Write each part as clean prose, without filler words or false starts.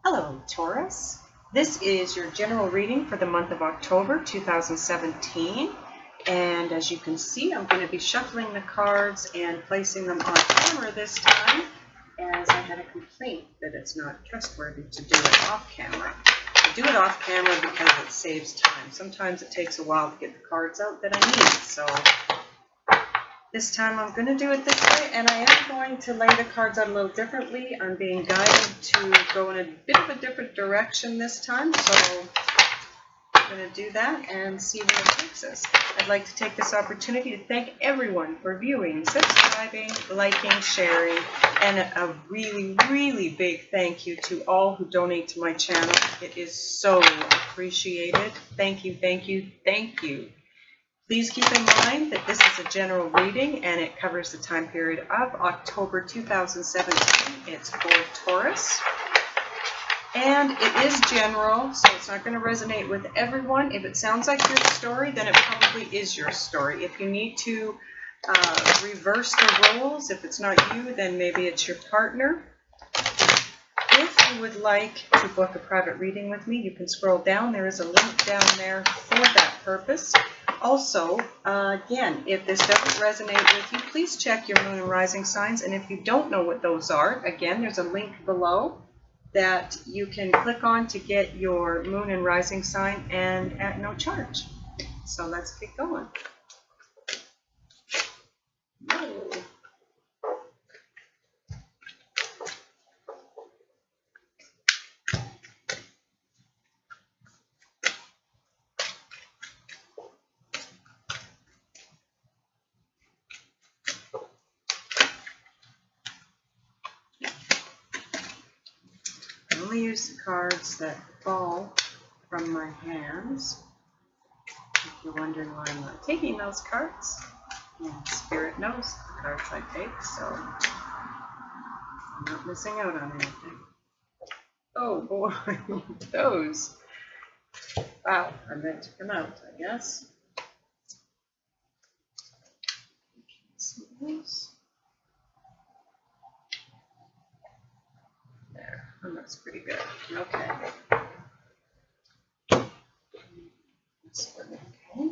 Hello, Taurus. This is your general reading for the month of October 2017. And as you can see, I'm going to be shuffling the cards and placing them on camera this time, as I had a complaint that it's not trustworthy to do it off camera. I do it off camera because it saves time. Sometimes it takes a while to get the cards out that I need, so this time I'm going to do it this way, and I am going to lay the cards out a little differently. I'm being guided to go in a bit of a different direction this time, so I'm going to do that and see where it takes us. I'd like to take this opportunity to thank everyone for viewing, subscribing, liking, sharing, and a really, really big thank you to all who donate to my channel. It is so appreciated. Thank you, thank you, thank you. Please keep in mind that this is a general reading and it covers the time period of October 2017. It's for Taurus. And it is general, so it's not going to resonate with everyone. If it sounds like your story, then it probably is your story. If you need to reverse the roles, if it's not you, then maybe it's your partner. If you would like to book a private reading with me, you can scroll down. There is a link down there for that purpose. Also, again, if this doesn't resonate with you, please check your moon and rising signs. And if you don't know what those are, again, there's a link below that you can click on to get your moon and rising sign, and at no charge. So let's get going. Whoa. I only use the cards that fall from my hands. If you're wondering why I'm not taking those cards, and Spirit knows the cards I take, so I'm not missing out on anything. Oh boy, those. Wow, I meant to come out, I guess. See those? There, that looks pretty good. Okay. This one, okay.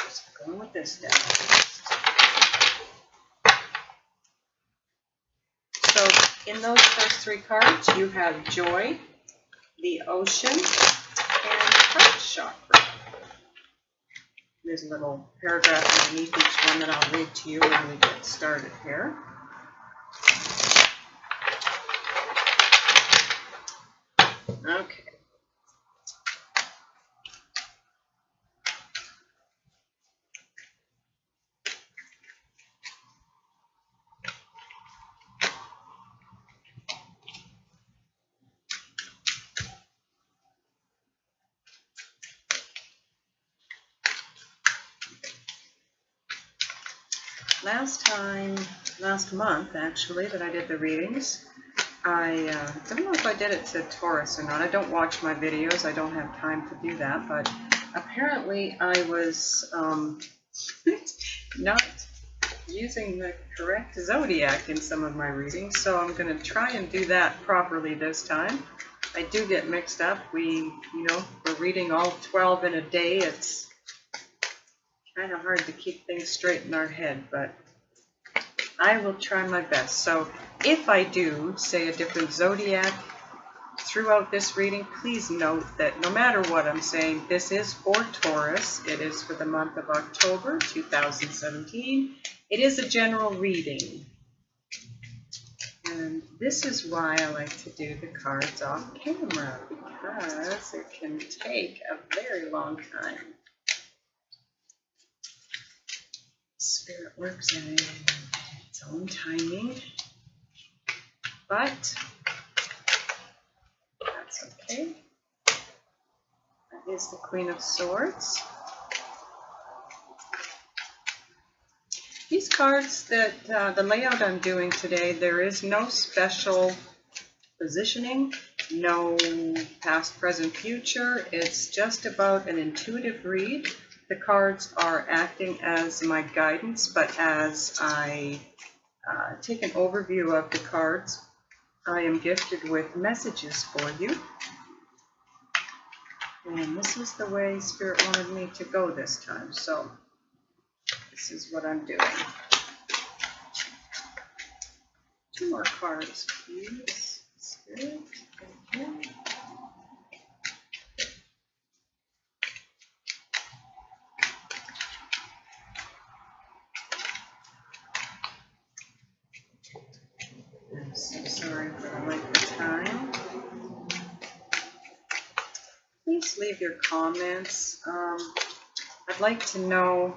Just going with this deck. So in those first three cards, you have joy, the ocean, and heart chakra. There's a little paragraph underneath each one that I'll read to you when we get started here. Okay. Last month actually, that I did the readings, I don't know if I did it to Taurus or not. I don't watch my videos. I don't have time to do that, but apparently I was not using the correct zodiac in some of my readings, so I'm going to try and do that properly this time. I do get mixed up. We're reading all 12 in a day. It's kind of hard to keep things straight in our head, but I will try my best. So if I do say a different zodiac throughout this reading, please note that no matter what I'm saying, this is for Taurus. It is for the month of October 2017. It is a general reading. And this is why I like to do the cards off camera, because it can take a very long time. Spirit works in its own timing, but that's okay. That is the Queen of Swords. These cards that the layout I'm doing today, there is no special positioning, no past, present, future. It's just about an intuitive read. The cards are acting as my guidance, but as I take an overview of the cards, I am gifted with messages for you. And this is the way Spirit wanted me to go this time. So this is what I'm doing. 2 more cards, please. Spirit, thank you. I'm so sorry for the length of time. Please leave your comments. I'd like to know,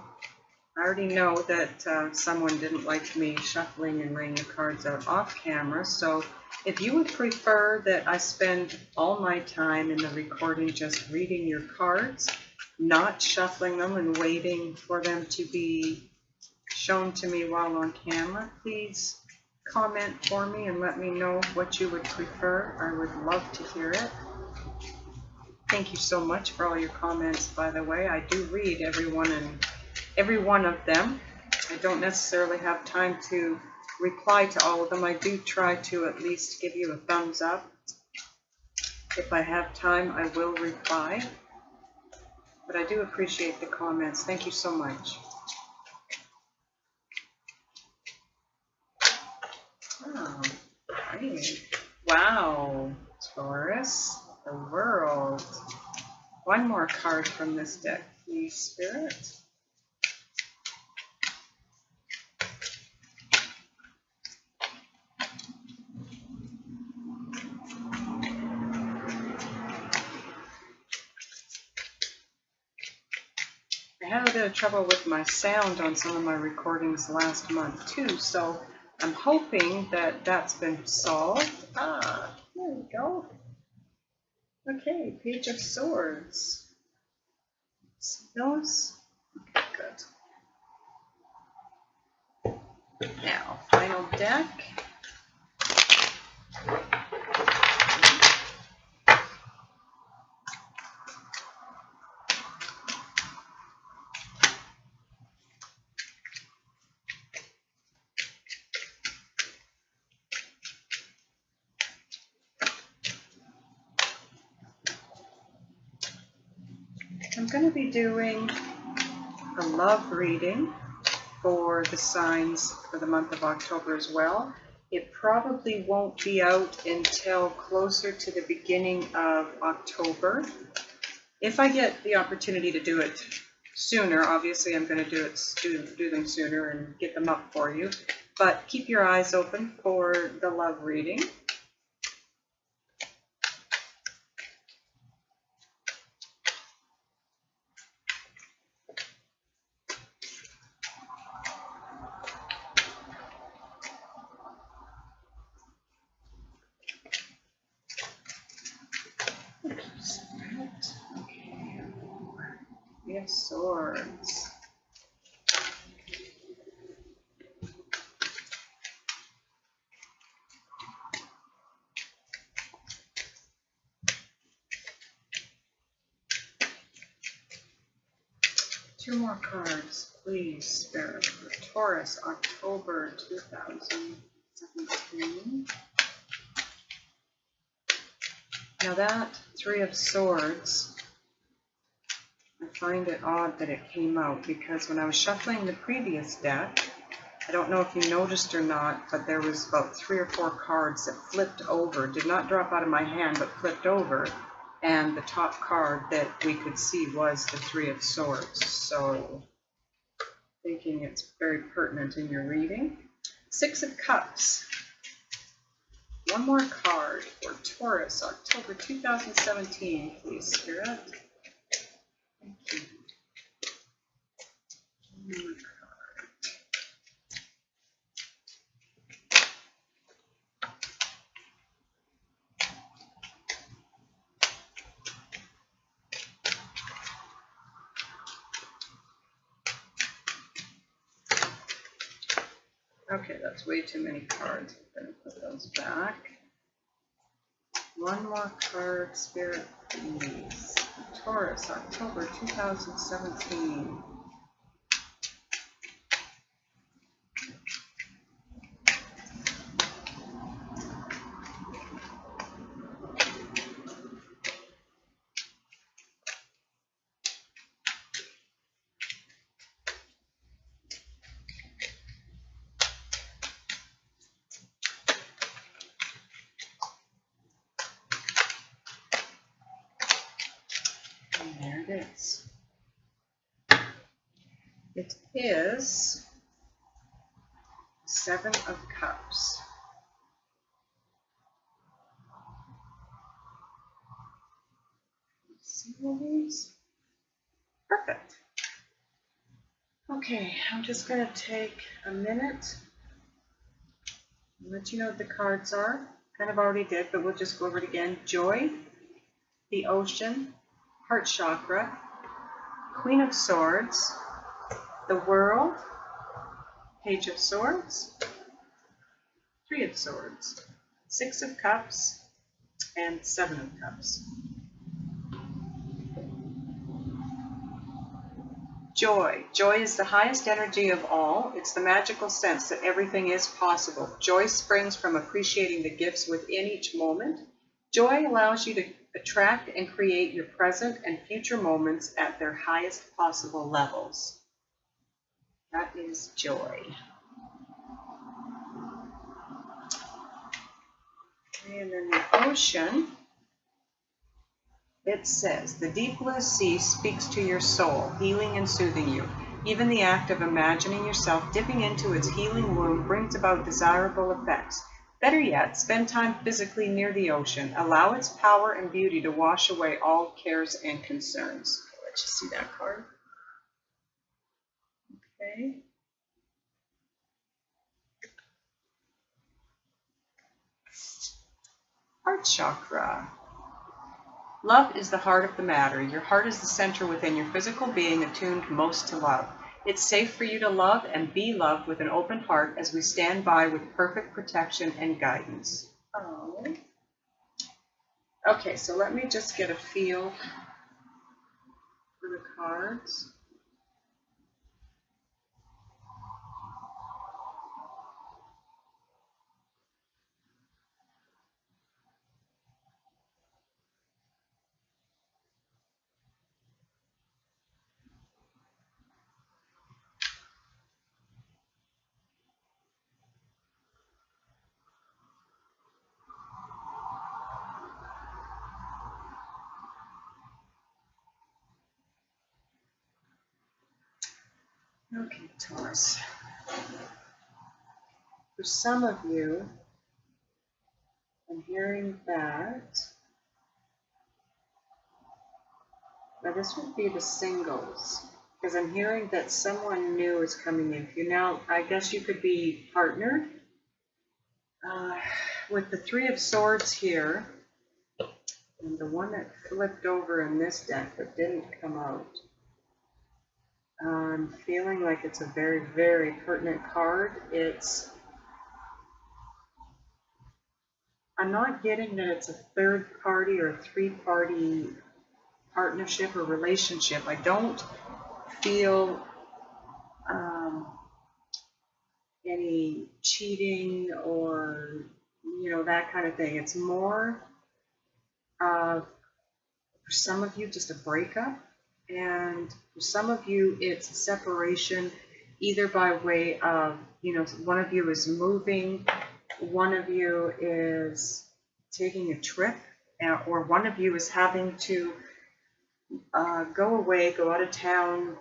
I already know that someone didn't like me shuffling and laying the cards out off camera, so if you would prefer that I spend all my time in the recording just reading your cards, not shuffling them and waiting for them to be shown to me while on camera, please comment for me and let me know what you would prefer. I would love to hear it. Thank you so much for all your comments, by the way. I do read every one of them. I don't necessarily have time to reply to all of them. I do try to at least give you a thumbs up. If I have time, I will reply. But I do appreciate the comments. Thank you so much. Oh, great. Wow, Taurus, the world. One more card from this deck, please, Spirit. I had a bit of trouble with my sound on some of my recordings last month too, so I'm hoping that that's been solved. Ah, there we go. Okay, Page of Swords. See those? Okay, good. Now, final deck. I'm going to be doing a love reading for the signs for the month of October as well. It probably won't be out until closer to the beginning of October. If I get the opportunity to do it sooner, obviously I'm going to do them sooner and get them up for you. But keep your eyes open for the love reading. Yes, Swords. Two more cards, please, Spirit, for Taurus, October 2017. Now that Three of Swords, I find it odd that it came out because when I was shuffling the previous deck, I don't know if you noticed or not, but there was about 3 or 4 cards that flipped over, did not drop out of my hand, but flipped over. And the top card that we could see was the Three of Swords. So, thinking it's very pertinent in your reading. 6 of Cups. One more card for Taurus, October 2017, please, Spirit. Thank you. One more card. Okay, that's way too many cards. I'm going to put those back. One more card, Spirit, please. Taurus, October 2017. is. It is 7 of Cups. See all these? Perfect. Okay, I'm just going to take a minute and let you know what the cards are. Kind of already did, but we'll just go over it again. Joy, the Ocean, Heart Chakra, Queen of Swords, the World, Page of Swords, 3 of Swords, 6 of Cups, and 7 of Cups. Joy. Joy is the highest energy of all. It's the magical sense that everything is possible. Joy springs from appreciating the gifts within each moment. Joy allows you to attract and create your present and future moments at their highest possible levels. That is joy. And then the Ocean. It says, the deep blue sea speaks to your soul, healing and soothing you. Even the act of imagining yourself dipping into its healing womb brings about desirable effects. Better yet, spend time physically near the ocean. Allow its power and beauty to wash away all cares and concerns. Let you see that card. Okay. Heart Chakra. Love is the heart of the matter. Your heart is the center within your physical being attuned most to love. It's safe for you to love and be loved with an open heart as we stand by with perfect protection and guidance. Oh. Okay, so let me just get a feel for the cards. Okay, Taurus. For some of you, I'm hearing that, now this would be the singles, because I'm hearing that someone new is coming in. If you now, I guess you could be partnered. With the 3 of Swords here, and the one that flipped over in this deck but didn't come out. I'm feeling like it's a very, very pertinent card. I'm not getting that it's a third party or a 3-party partnership or relationship. I don't feel any cheating or, that kind of thing. It's more of, for some of you, just a breakup. And for some of you, it's a separation, either by way of, one of you is moving, one of you is taking a trip, or one of you is having to go away, go out of town,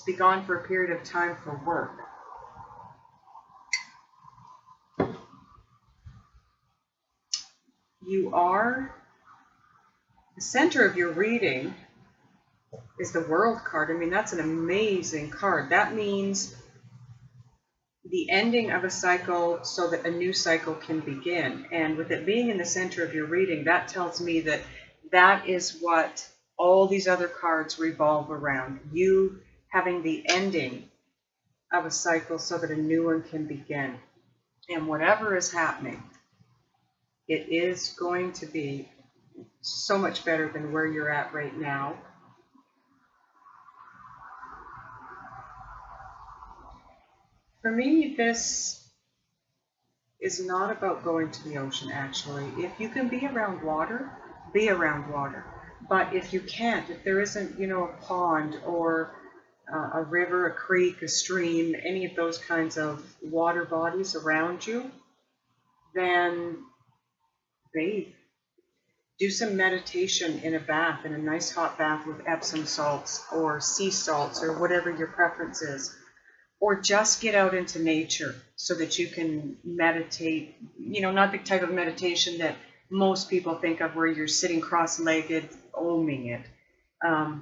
be gone for a period of time for work. You are, the center of your reading is the World card. I mean, that's an amazing card. That means the ending of a cycle so that a new cycle can begin. And with it being in the center of your reading, that tells me that that is what all these other cards revolve around. You having the ending of a cycle so that a new one can begin. And whatever is happening, it is going to be so much better than where you're at right now. For me, this is not about going to the ocean, actually. If you can be around water, be around water. But if you can't, if there isn't, a pond or a river, a creek, a stream, any of those kinds of water bodies around you, then bathe. Do some meditation in a bath, in a nice hot bath with Epsom salts or sea salts or whatever your preference is. Or just get out into nature so that you can meditate, not the type of meditation that most people think of where you're sitting cross-legged, oming it.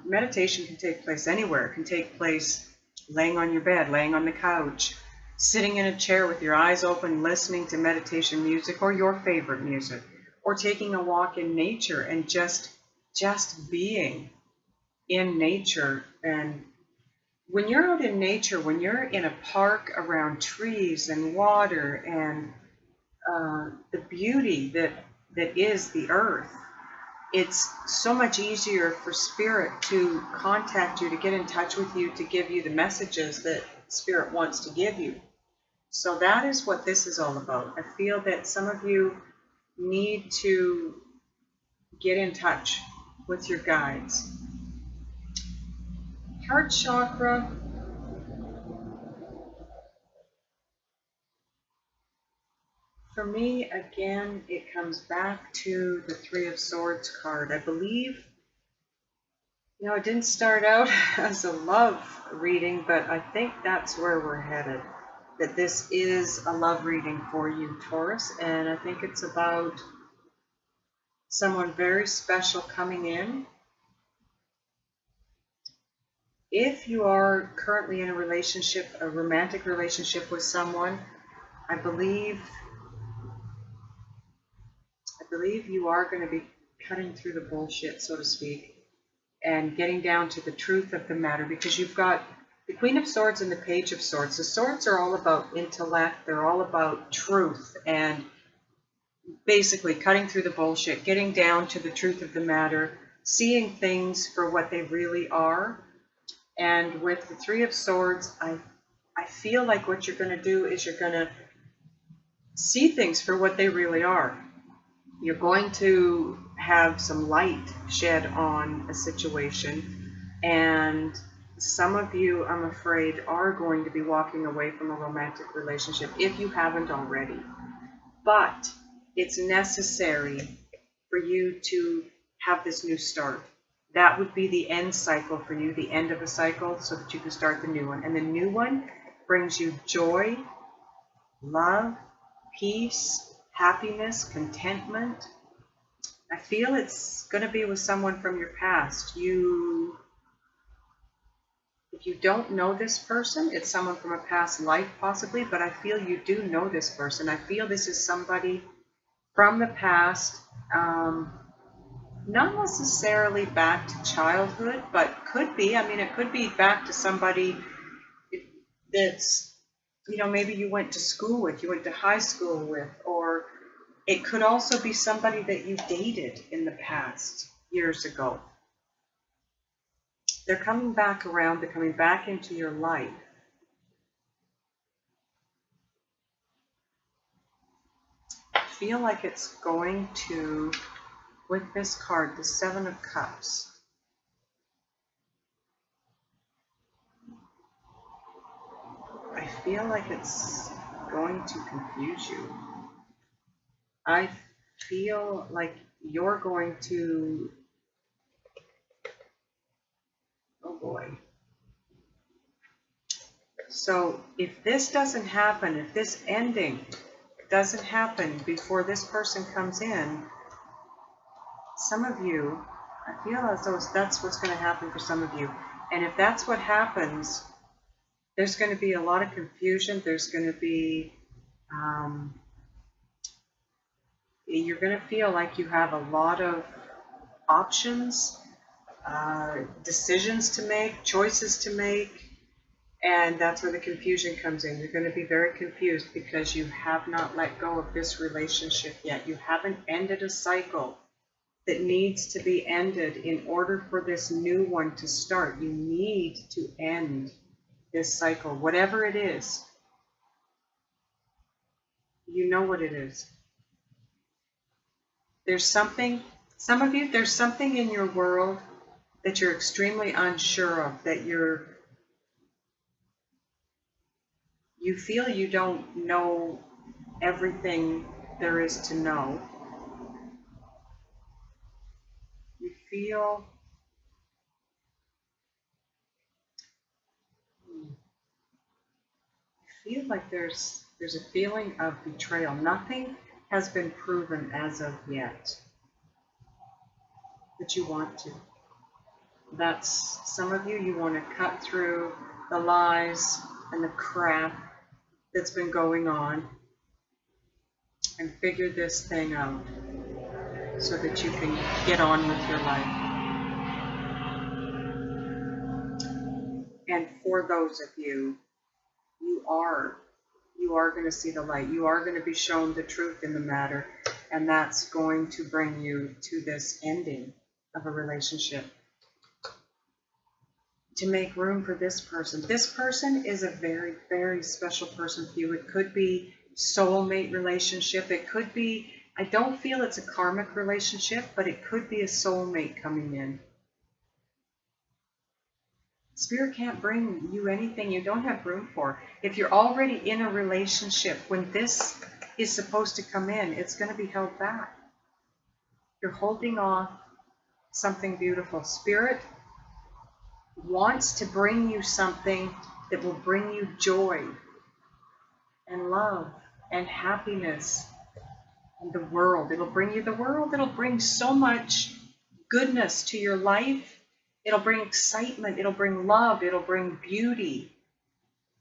Meditation can take place anywhere. It can take place laying on your bed, laying on the couch, sitting in a chair with your eyes open, listening to meditation music or your favorite music, or taking a walk in nature and just being in nature. And when you're out in nature, when you're in a park around trees and water and the beauty that is the earth, it's so much easier for Spirit to contact you, to get in touch with you, to give you the messages that Spirit wants to give you. So that is what this is all about. I feel that some of you need to get in touch with your guides. Heart chakra. For me, again, it comes back to the Three of Swords card. I believe, it didn't start out as a love reading, but I think that's where we're headed. That this is a love reading for you, Taurus, and I think it's about someone very special coming in. If you are currently in a relationship, a romantic relationship with someone, I believe you are going to be cutting through the bullshit, so to speak, and getting down to the truth of the matter, because you've got the Queen of Swords and the Page of Swords. The swords are all about intellect. They're all about truth and basically cutting through the bullshit, getting down to the truth of the matter, seeing things for what they really are. And with the Three of Swords, I feel like what you're going to do is you're going to see things for what they really are. You're going to have some light shed on a situation, and some of you, I'm afraid, are going to be walking away from a romantic relationship if you haven't already. But it's necessary for you to have this new start. That would be the end cycle for you, the end of a cycle, so that you can start the new one. And the new one brings you joy, love, peace, happiness, contentment. I feel it's going to be with someone from your past. If you don't know this person, it's someone from a past life possibly, but I feel you do know this person. I feel this is somebody from the past, not necessarily back to childhood, but could be. I mean, it could be back to somebody that's, maybe you went to school with, you went to high school with, or it could also be somebody that you dated in the past, years ago. They're coming back around, they're coming back into your life. I feel like it's going to, with this card, the Seven of Cups. I feel like it's going to confuse you. I feel like you're going to, oh boy. So if this doesn't happen, if this ending doesn't happen before this person comes in, some of you, I feel as though that's what's going to happen for some of you. And if that's what happens, there's going to be a lot of confusion. There's going to be, you're going to feel like you have a lot of options, decisions to make, choices to make, and that's where the confusion comes in. You're going to be very confused because you have not let go of this relationship yet. You haven't ended a cycle that needs to be ended in order for this new one to start. You need to end this cycle, whatever it is. You know what it is. There's something, some of you, there's something in your world that you're extremely unsure of, that you feel you don't know everything there is to know. feel like there's a feeling of betrayal. Nothing has been proven as of yet, but you want to. That's some of you, you want to cut through the lies and the crap that's been going on and figure this thing out so that you can get on with your life. And for those of you, you are going to see the light. You are going to be shown the truth in the matter, and that's going to bring you to this ending of a relationship. To make room for this person. This person is a very, very special person for you. It could be soulmate relationship. It could be, I don't feel it's a karmic relationship, but it could be a soulmate coming in. Spirit can't bring you anything you don't have room for. If you're already in a relationship, when this is supposed to come in, it's going to be held back. You're holding off something beautiful. Spirit wants to bring you something that will bring you joy and love and happiness and the world. It'll bring you the world. It'll bring so much goodness to your life. It'll bring excitement. It'll bring love. It'll bring beauty.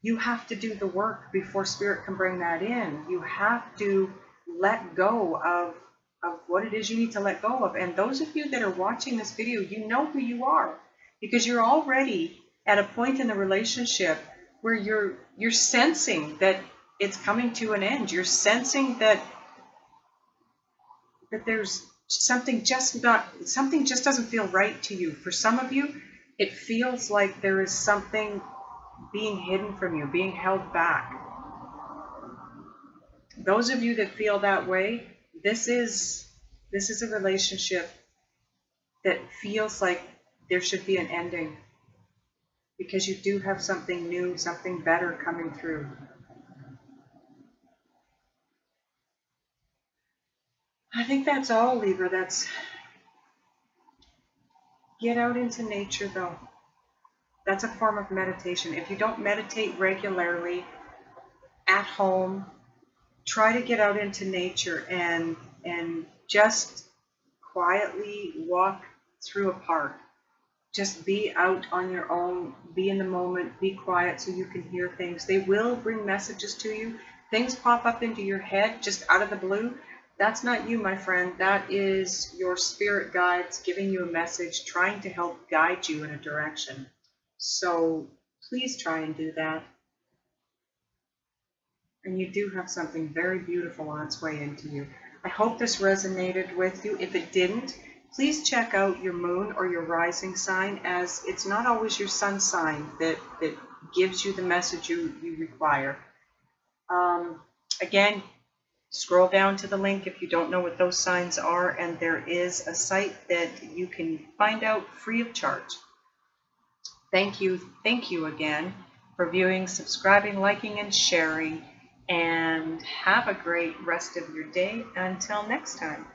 You have to do the work before Spirit can bring that in. You have to let go of what it is you need to let go of. And those of you that are watching this video, you know who you are, because you're already at a point in the relationship where you're sensing that it's coming to an end. You're sensing that there's something just doesn't feel right to you. For some of you, it feels like there is something being hidden from you, being held back. Those of you that feel that way, this is a relationship that feels like there should be an ending, because you do have something new, something better coming through. I think that's all, Libra. Get out into nature, though. That's a form of meditation. If you don't meditate regularly at home, try to get out into nature and just quietly walk through a park. Just be out on your own, be in the moment, be quiet so you can hear things. They will bring messages to you. Things pop up into your head just out of the blue. That's not you, my friend. That is your spirit guides giving you a message, trying to help guide you in a direction. So please try and do that. And you do have something very beautiful on its way into you. I hope this resonated with you. If it didn't, please check out your moon or your rising sign, as it's not always your sun sign that gives you the message you require. Again, scroll down to the link if you don't know what those signs are, and there is a site that you can find out free of charge. Thank you again for viewing, subscribing, liking, and sharing, and have a great rest of your day. Until next time.